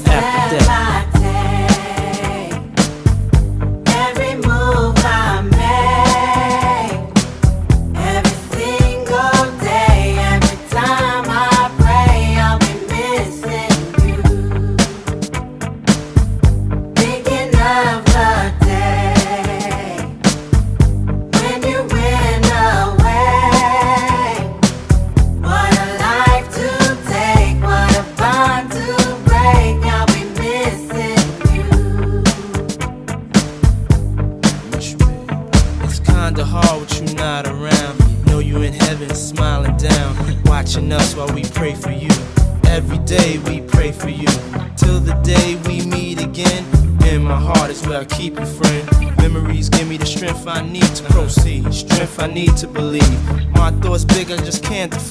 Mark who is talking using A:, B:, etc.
A: after that. Kinda hard with you not around. Know you in heaven smiling down, watching us while we pray for you. Every day we pray for you, till the day we meet again. In my heart is where I keep you, friend. Memories give me the strength I need to proceed, strength I need to believe. My thoughts big, I just can't define.